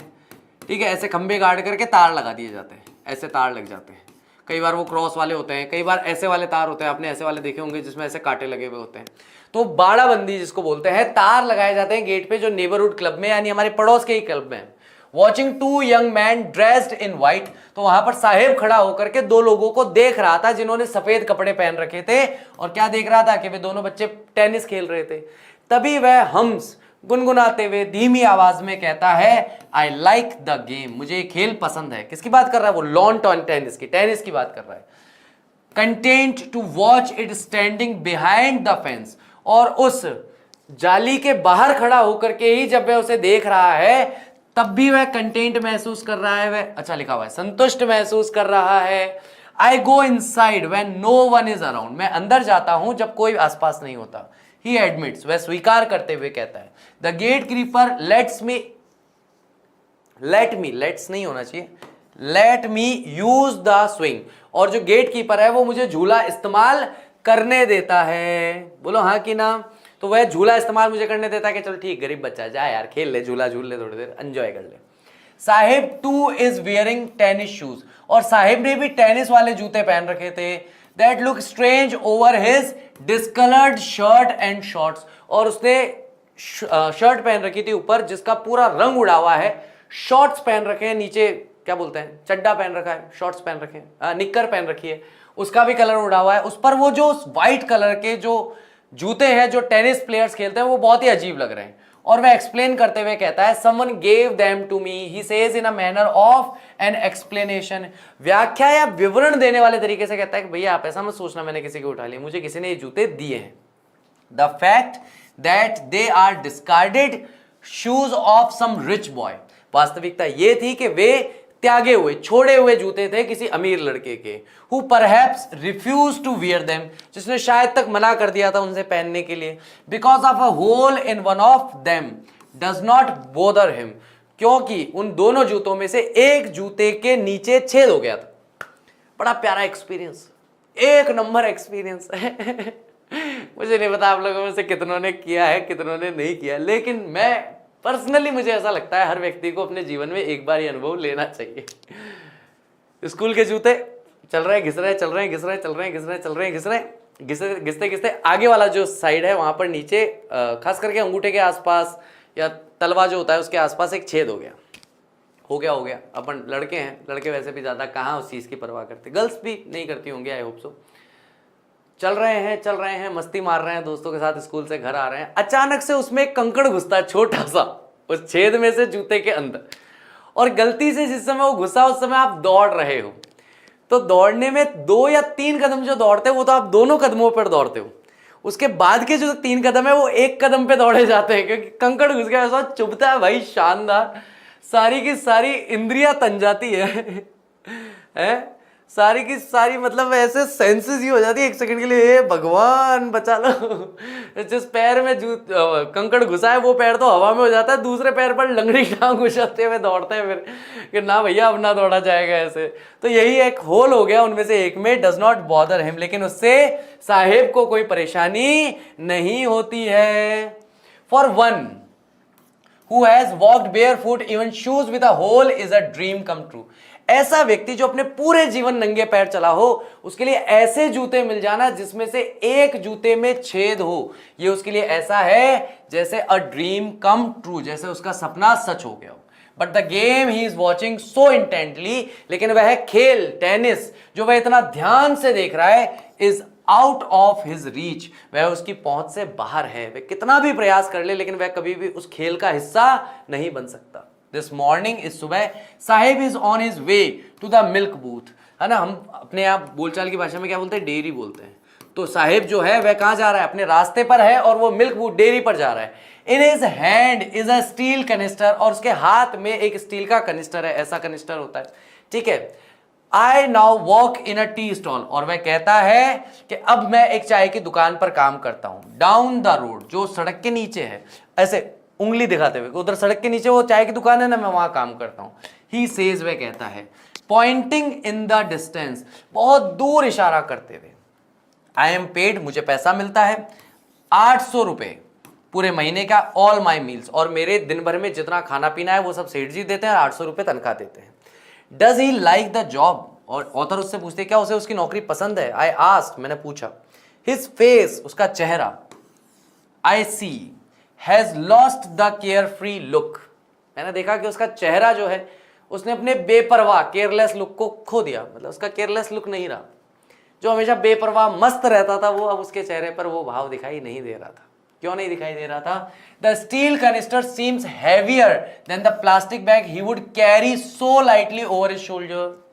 ठीक है, ऐसे खंबे गाड़ करके तार लगा दिए जाते हैं, ऐसे तार लग जाते हैं, कई बार वो क्रॉस वाले होते हैं, कई बार ऐसे वाले तार होते हैं, आपने ऐसे वाले देखे होंगे जिसमें ऐसे कांटे लगे हुए होते हैं। तो बाड़ाबंदी जिसको बोलते हैं, तार लगाए जाते हैं गेट पे जो नेबरहुड क्लब में, यानी हमारे पड़ोस के ही क्लब में। Watching 2 young man dressed in white, तो वहां पर साहिब खड़ा होकर के 2 लोगों को देख रहा था जिन्होंने सफेद कपड़े पहन रखे थे, और क्या देख रहा था कि वे दोनों बच्चे टेनिस खेल रहे थे। तभी वह हम्स गुनगुनाते हुए धीमी आवाज में कहता है, आई लाइक द गेम, मुझे खेल पसंद है। किसकी बात कर रहा है वो? लॉन टेनिस की बात कर रहा है। Content to watch it standing behind the fence, और उस जाली के बाहर खड़ा होकर के ही जब वह उसे देख रहा है तब भी वह कंटेंट महसूस कर रहा है, वह अच्छा लिखा हुआ है संतुष्ट महसूस कर रहा है। I go inside when no one is around, मैं अंदर जाता हूं जब कोई आसपास नहीं होता। ही एडमिट्स, वह स्वीकार करते हुए कहता है। द गेट कीपर लेट्स नहीं होना चाहिए, let me use the swing, और जो गेट कीपर है वो मुझे झूला इस्तेमाल करने देता है। बोलो हाँ कि ना। तो वह झूला इस्तेमाल मुझे करने देता है कि चल ठीक गरीब बच्चा जा यार खेल ले, झूला झूल ले, थोड़ी देर एंजॉय कर ले। Sahib two is wearing tennis shoes, और साहिब ने भी टेनिस वाले जूते पहन रखे थे। That look strange over his discoloured shirt and shorts, और उसने शर्ट पहन रखी थी ऊपर जिसका पूरा रंग उड़ा हुआ है, शॉर्ट्स पहन रखे हैं, नीचे क्या बोलते हैं चड्डा पहन रखा है, शॉर्ट्स पहन रखे हैं, निक्कर पहन रखी है, उसका भी कलर उड़ा हुआ है। उस पर वो जो व्हाइट कलर के जो जूते हैं जो टेनिस प्लेयर्स खेलते हैं वो बहुत ही अजीब लग रहे हैं। और वह एक्सप्लेन करते हुए कहता है someone gave them to me, he says in a manner of an explanation, व्याख्या या विवरण देने वाले तरीके से कहता है कि भैया आप ऐसा मत सोचना मैंने किसी को उठा लिया, मुझे किसी ने ये जूते दिए हैं। The fact that they are discarded shoes of some rich boy, वास्तविकता ये थी कि वे त्यागे हुए छोड़े हुए जूते थे किसी अमीर लड़के के। Who perhaps refused to wear them, जिसने शायद तक मना कर दिया था उनसे पहनने के लिए। Because of a hole in one of them does not bother him, क्योंकि उन दोनों जूतों में से एक जूते के नीचे छेद हो गया था। बड़ा प्यारा एक्सपीरियंस, एक नंबर एक्सपीरियंस मुझे नहीं पता आप लोगों में से कितनों ने किया है कितनों ने नहीं किया, लेकिन मैं पर्सनली मुझे ऐसा लगता है हर व्यक्ति को अपने जीवन में एक बार ये अनुभव लेना चाहिए। स्कूल के जूते चल रहे हैं घिस रहे चल रहे हैं घिस रहे चल रहे हैं घिस रहे चल रहे हैं घिस रहे घिसते घिसते आगे वाला जो साइड है वहां पर नीचे खास करके अंगूठे के आसपास या तलवा जो होता है उसके आसपास एक छेद हो गया। अपन लड़के हैं, लड़के वैसे भी ज्यादा कहाँ उस चीज की परवाह करते, गर्ल्स भी नहीं करती होंगी आई होप सो। चल रहे हैं मस्ती मार रहे हैं दोस्तों के साथ, स्कूल से घर आ रहे हैं, अचानक से उसमें एक कंकड़ घुसता है छोटा सा उस छेद में से जूते के अंदर, और गलती से जिस समय वो घुसा उस समय आप दौड़ रहे हो, तो दौड़ने में 2 या 3 कदम जो दौड़ते हो वो तो आप दोनों कदमों पर दौड़ते हो, उसके बाद के जो 3 कदम है वो एक कदम पे दौड़े जाते हैं क्योंकि कंकड़ घुस गया। ऐसा चुभता है भाई, शानदार, सारी की सारी इंद्रियां तन जाती है सारी की सारी, मतलब ऐसे सेंसेस ही हो जाती है एक सेकंड के लिए, हे भगवान बचा लो। जिस पैर में कंकड़ घुसा है वो पैर तो हवा में हो जाता है, दूसरे पैर पर लंगड़ी टांग घुसाते हुए दौड़ते हैं फिर कि ना भैया अब ना दौड़ा जाएगा ऐसे। तो यही एक होल हो गया उनमें से एक में, डज नॉट बॉदर हिम, लेकिन उससे साहेब को कोई परेशानी नहीं होती है। For one who has walked barefoot even shoes with a hole is a dream come true, ऐसा व्यक्ति जो अपने पूरे जीवन नंगे पैर चला हो उसके लिए ऐसे जूते मिल जाना जिसमें से एक जूते में छेद हो, ये उसके लिए ऐसा है जैसे अ ड्रीम कम ट्रू, जैसे उसका सपना सच हो गया हो। But the game he is watching so intently, लेकिन वह खेल टेनिस जो वह इतना ध्यान से देख रहा है is out of his reach, वह उसकी पहुंच से बाहर है। वह कितना भी प्रयास कर ले लेकिन वह कभी भी उस खेल का हिस्सा नहीं बन सकता। दिस मॉर्निंग, इस सुबह, Sahib is on his way to the milk booth, है ना, हम अपने आप बोलचाल की भाषा में क्या बोलते हैं, डेयरी बोलते हैं। तो साहिब जो है वह कहां जा रहा है, अपने रास्ते पर है और वो मिल्क बूथ डेयरी पर जा रहा है। In his hand is a steel canister, और उसके हाथ में एक स्टील का कनिस्टर है, ऐसा कनिस्टर होता है, ठीक है। I now walk in a tea stall, और वह कहता है कि अब मैं एक चाय की दुकान पर काम करता हूं। डाउन द रोड, जो सड़क के नीचे है, ऐसे उंगली दिखाते हुए उधर सड़क के नीचे वो चाय की दुकान है ना, मैं वहां काम करता हूं। ही सेज, वह कहता है, पॉइंटिंग इन द डिस्टेंस, बहुत दूर इशारा करते हुए। आई एम पेड, मुझे पैसा मिलता है 800 रुपए पूरे महीने का, ऑल माई मील्स, और मेरे दिन भर में जितना खाना पीना है वो सब सेठ जी देते हैं, 800 रुपए तनख्वाह देते हैं। Does he like the job, और ऑथर उससे पूछते क्या उसे उसकी नौकरी पसंद है। आई आस्क्ड, मैंने पूछा। हिज फेस, उसका चेहरा, I see, has lost the carefree look, मैंने देखा कि उसका चेहरा जो है उसने अपने बेपरवाह केयरलेस लुक को खो दिया, मतलब उसका केयरलेस लुक नहीं रहा। जो हमेशा बेपरवाह मस्त रहता था वो अब उसके चेहरे पर वो भाव दिखाई नहीं दे रहा था। क्यों नहीं दिखाई दे रहा था? The steel canister seems heavier than the plastic bag he would carry so lightly over his shoulder.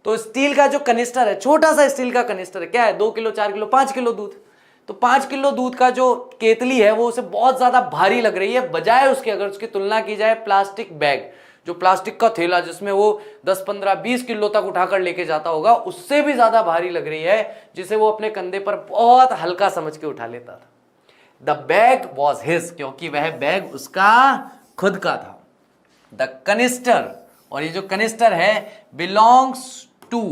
तो स्टील का जो कनिस्टर है, छोटा सा स्टील का कनिस्टर है, क्या है, 2 किलो 4 किलो 5 किलो दूध, तो 5 किलो दूध का जो केतली है वो उसे बहुत ज्यादा भारी लग रही है, बजाय उसके अगर उसकी तुलना की जाए प्लास्टिक बैग, जो प्लास्टिक का थैला जिसमें वो 10, 15, 20 किलो तक उठाकर लेके जाता होगा, उससे भी ज्यादा भारी लग रही है, जिसे वो अपने कंधे पर बहुत हल्का समझ के उठा लेता था। द बैग वॉज हिज, क्योंकि वह बैग उसका खुद का था। द कनिस्टर, और ये जो कनिस्टर है, belongs to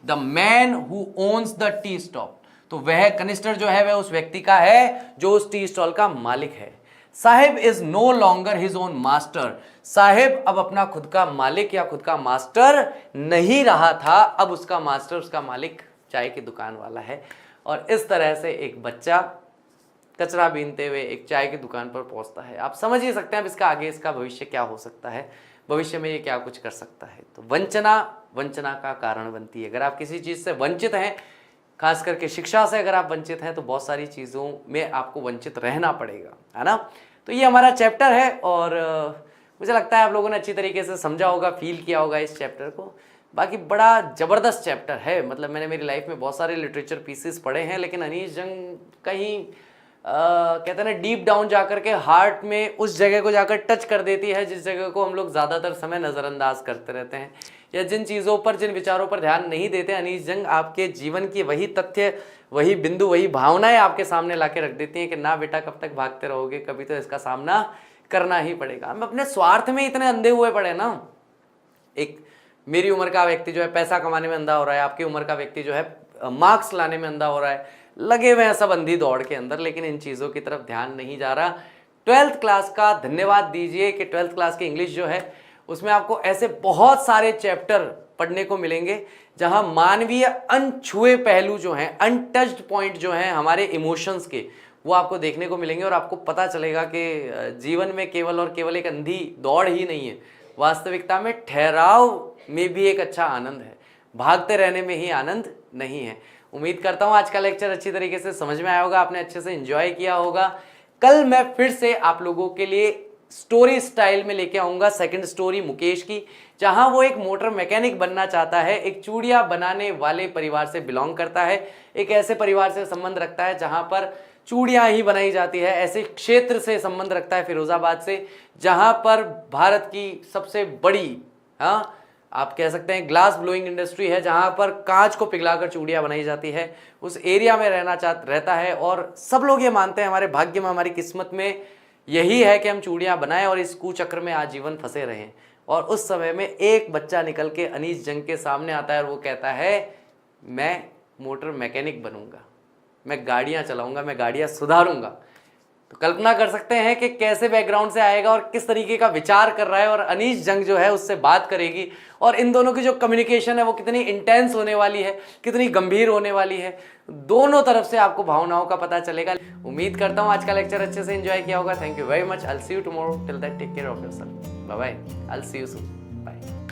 the man who owns the tea stall. तो वह कनिस्टर जो है वह उस व्यक्ति का है जो उस टी स्टॉल का मालिक है। Sahib is no longer his own master, साहिब अब अपना खुद का मालिक या खुद का मास्टर नहीं रहा था, अब उसका मास्टर, उसका मालिक चाय की दुकान वाला है। और इस तरह से एक बच्चा कचरा बीनते हुए एक चाय की दुकान पर पहुंचता है। आप समझ ही सकते हैं अब इसका आगे इसका भविष्य क्या हो सकता है, भविष्य में ये क्या कुछ कर सकता है। तो वंचना वंचना का कारण बनती है। अगर आप किसी चीज से वंचित हैं, खास करके शिक्षा से अगर आप वंचित हैं, तो बहुत सारी चीज़ों में आपको वंचित रहना पड़ेगा, है ना। तो ये हमारा चैप्टर है और मुझे लगता है आप लोगों ने अच्छी तरीके से समझा होगा, फील किया होगा इस चैप्टर को। बाकी बड़ा ज़बरदस्त चैप्टर है, मतलब मैंने मेरी लाइफ में बहुत सारे लिटरेचर पीसेस पढ़े हैं, लेकिन अनीश जंग कहीं कहते हैं ना डीप डाउन जाकर के हार्ट में उस जगह को जाकर टच कर देती है जिस जगह को हम लोग ज़्यादातर समय नज़रअंदाज करते रहते हैं, या जिन चीज़ों पर, जिन विचारों पर ध्यान नहीं देते। अनीश जंग आपके जीवन की वही तथ्य, वही बिंदु, वही भावनाएं आपके सामने लाके रख देती हैं कि ना बेटा कब तक भागते रहोगे, कभी तो इसका सामना करना ही पड़ेगा। हम अपने स्वार्थ में इतने अंधे हुए पड़े ना। एक मेरी उम्र का व्यक्ति जो है पैसा कमाने में अंधा हो रहा है, आपकी उम्र का व्यक्ति जो है मार्क्स लाने में अंधा हो रहा है, लगे हुए हैं सब अंधी दौड़ के अंदर, लेकिन इन चीज़ों की तरफ ध्यान नहीं जा रहा। 12th क्लास का धन्यवाद दीजिए कि 12th क्लास की इंग्लिश जो है उसमें आपको ऐसे बहुत सारे चैप्टर पढ़ने को मिलेंगे जहां मानवीय अनछुए पहलू जो हैं, अनटच्ड पॉइंट जो हैं हमारे इमोशंस के, वो आपको देखने को मिलेंगे और आपको पता चलेगा कि जीवन में केवल और केवल एक अंधी दौड़ ही नहीं है, वास्तविकता में ठहराव में भी एक अच्छा आनंद है, भागते रहने में ही आनंद नहीं है। उम्मीद करता हूँ आज का लेक्चर अच्छी तरीके से समझ में आया होगा, आपने अच्छे से एंजॉय किया होगा। कल मैं फिर से आप लोगों के लिए स्टोरी स्टाइल में लेके आऊंगा सेकंड स्टोरी मुकेश की, जहां वो एक मोटर मैकेनिक बनना चाहता है, एक चूड़ियां बनाने वाले परिवार से बिलोंग करता है, एक ऐसे परिवार से संबंध रखता है जहां पर चूड़ियां ही बनाई जाती है, ऐसे क्षेत्र से संबंध रखता है फिरोजाबाद से जहां पर भारत की सबसे बड़ी, हाँ आप कह सकते हैं ग्लास ब्लोइंग इंडस्ट्री है, जहां पर कांच को पिघलाकर चूड़ियां बनाई जाती है, उस एरिया में रहता है। और सब लोग ये मानते हैं हमारे भाग्य में, हमारी किस्मत में यही है कि हम चूड़ियां बनाएं और इस कुचक्र में आजीवन फंसे रहें। और उस समय में एक बच्चा निकल के अनीश जंग के सामने आता है और वो कहता है मैं मोटर मैकेनिक बनूंगा, मैं गाड़ियां चलाऊंगा, मैं गाड़ियां सुधारूंगा। तो कल्पना कर सकते हैं कि कैसे बैकग्राउंड से आएगा और किस तरीके का विचार कर रहा है, और अनीश जंग जो है उससे बात करेगी और इन दोनों की जो कम्युनिकेशन है वो कितनी इंटेंस होने वाली है, कितनी गंभीर होने वाली है, दोनों तरफ से आपको भावनाओं का पता चलेगा। उम्मीद करता हूँ आज का लेक्चर अच्छे से एंजॉय किया होगा। Thank you very much. I will see you tomorrow. Till that take care of yourself. Bye bye. I will see you soon. Bye.